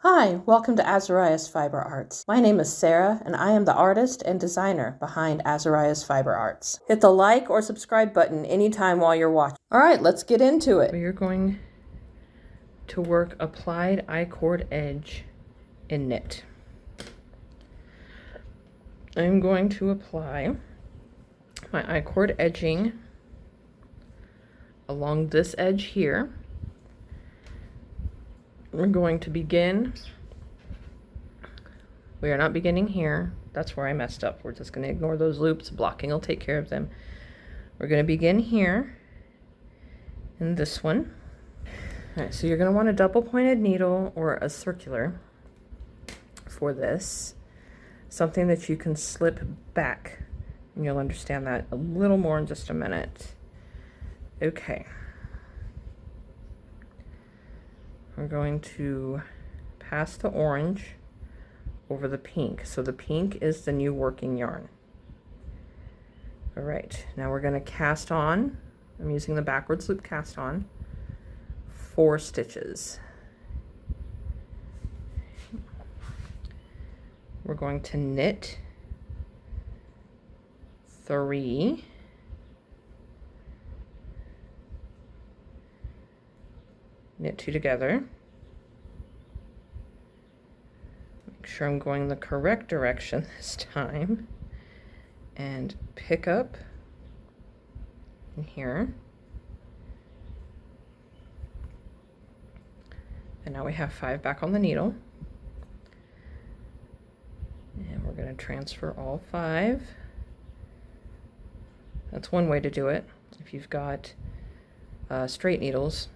Hi, welcome to Azariah's Fiber Arts. My name is Sarah, and I am the artist and designer behind Azariah's Fiber Arts. Hit the like or subscribe button anytime while you're watching. All right, let's get into it. We are going to work applied I-cord edge in knit. I'm going to apply my I-cord edging along this edge here. We're going to begin. We are not beginning here. That's where I messed up. We're just going to ignore those loops. Blocking will take care of them. We're going to begin here in this one. All right, so you're going to want a double pointed needle or a circular for this. Something that you can slip back, and you'll understand that a little more in just a minute. Okay. We're going to pass the orange over the pink. So the pink is the new working yarn. All right, now we're going to cast on. I'm using the backwards loop cast on 4 stitches. We're going to knit 3, knit 2 together. Make sure I'm going the correct direction this time, and pick up in here. And now we have 5 back on the needle. And we're going to transfer all 5. That's one way to do it. If you've got straight needles.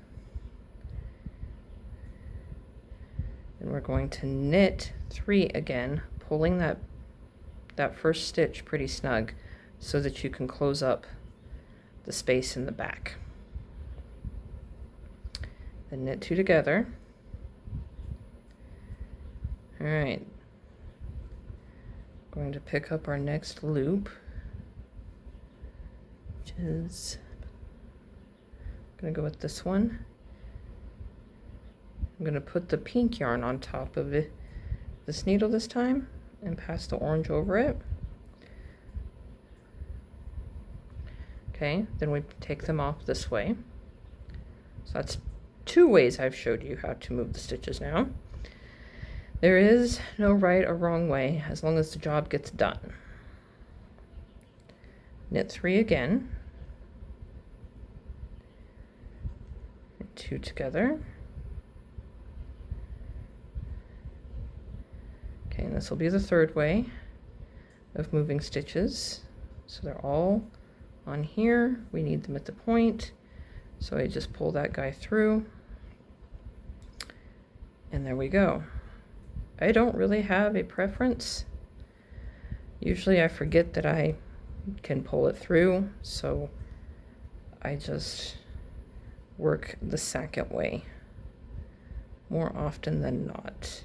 And we're going to knit 3 again, pulling that first stitch pretty snug so that you can close up the space in the back. Then knit 2 together. All right. Going to pick up our next loop, which is going to go with this one. I'm going to put the pink yarn on top of this needle this time and pass the orange over it. Okay, then we take them off this way. So that's 2 ways I've showed you how to move the stitches now. There is no right or wrong way as long as the job gets done. Knit 3 again. Knit 2 together. Okay, and this will be the 3rd way of moving stitches. So they're all on here. We need them at the point. So I just pull that guy through. And there we go. I don't really have a preference. Usually I forget that I can pull it through, so I just work the second way more often than not.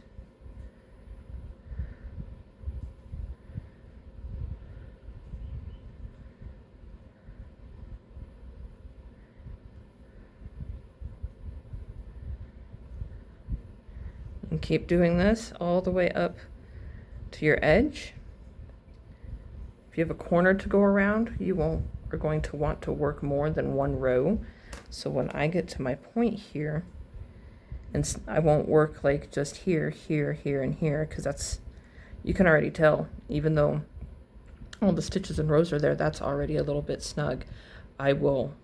And keep doing this all the way up to your edge. If you have a corner to go around, you are going to want to work more than 1 row. So when I get to my point here, and I won't work like just here, here, here, and here, because that's, you can already tell, even though all the stitches and rows are there, that's already a little bit snug. I will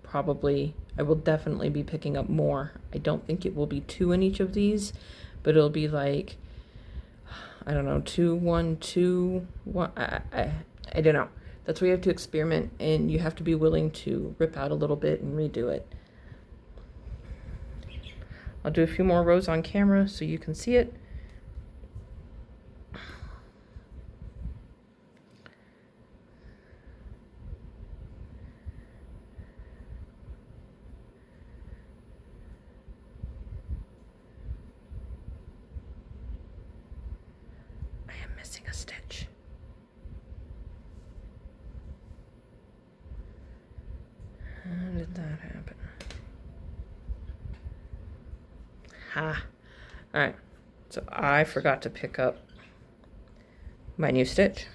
definitely be picking up more. I don't think it will be 2 in each of these, but it'll be like, I don't know, 2, 1, 2, 1. I don't know. That's where you have to experiment, and you have to be willing to rip out a little bit and redo it. I'll do a few more rows on camera so you can see it. Missing a stitch. How did that happen? Ha. All right. So I forgot to pick up my new stitch.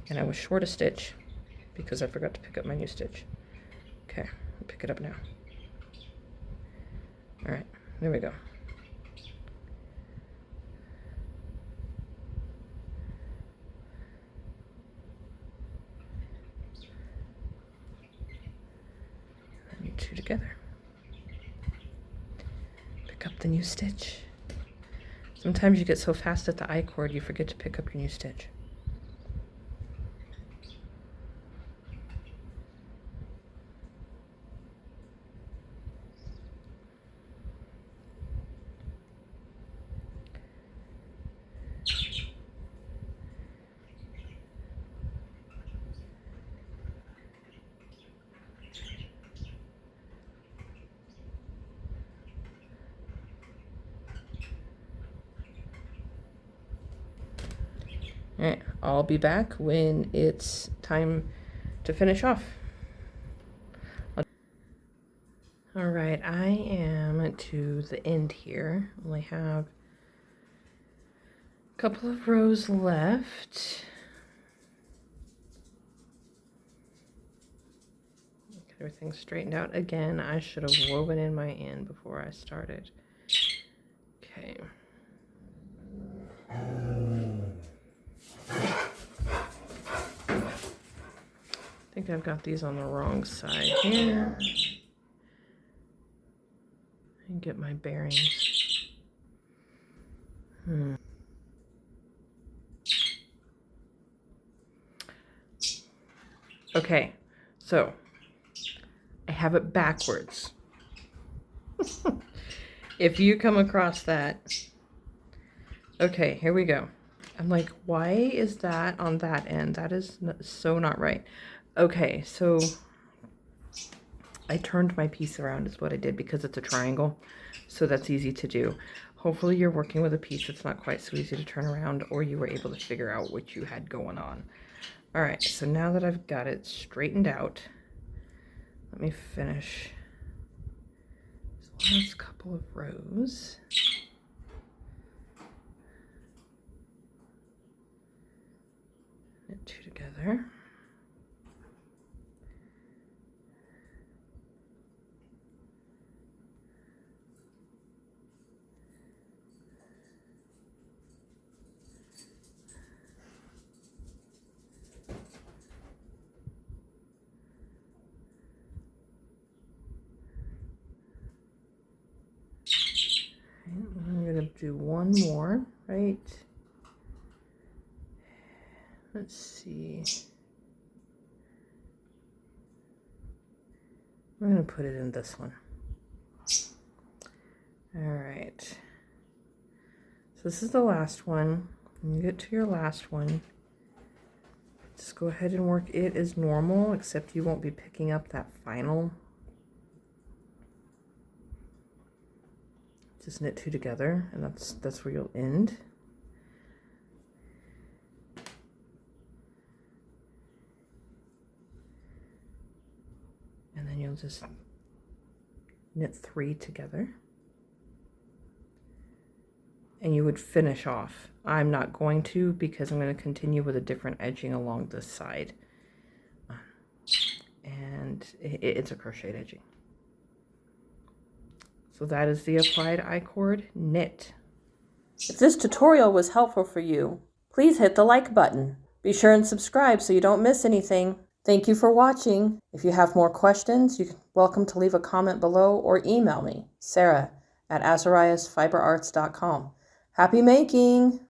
And I was short a stitch because I forgot to pick up my new stitch. Okay, I'll pick it up now. All right, there we go. And 2 together. Pick up the new stitch. Sometimes you get so fast at the I-cord you forget to pick up your new stitch. All right, I'll be back when it's time to finish off. All right, I am to the end here. Only have a couple of rows left. Get everything straightened out again. I should have woven in my end before I started. Okay. I think I've got these on the wrong side here. And get my bearings. Okay, so I have it backwards. If you come across that, okay, here we go. I'm like, why is that on that end? That is so not right. Okay, so I turned my piece around is what I did because it's a triangle, so that's easy to do. Hopefully you're working with a piece that's not quite so easy to turn around, or you were able to figure out what you had going on. All right, so now that I've got it straightened out, let me finish this last couple of rows. Knit 2 together. I'm going to do one more, right? Let's see. I'm going to put it in this one. All right. So this is the last one. When you get to your last one, just go ahead and work it as normal, except you won't be picking up that final. Just knit 2 together, and that's where you'll end. And then you'll just knit 3 together. And you would finish off. I'm not going to because I'm going to continue with a different edging along this side. And it's a crocheted edging. So that is the applied I-cord knit. If this tutorial was helpful for you, please hit the like button. Be sure and subscribe so you don't miss anything. Thank you for watching. If you have more questions, you're welcome to leave a comment below or email me, Sarah@azariasfiberarts.com. Happy making!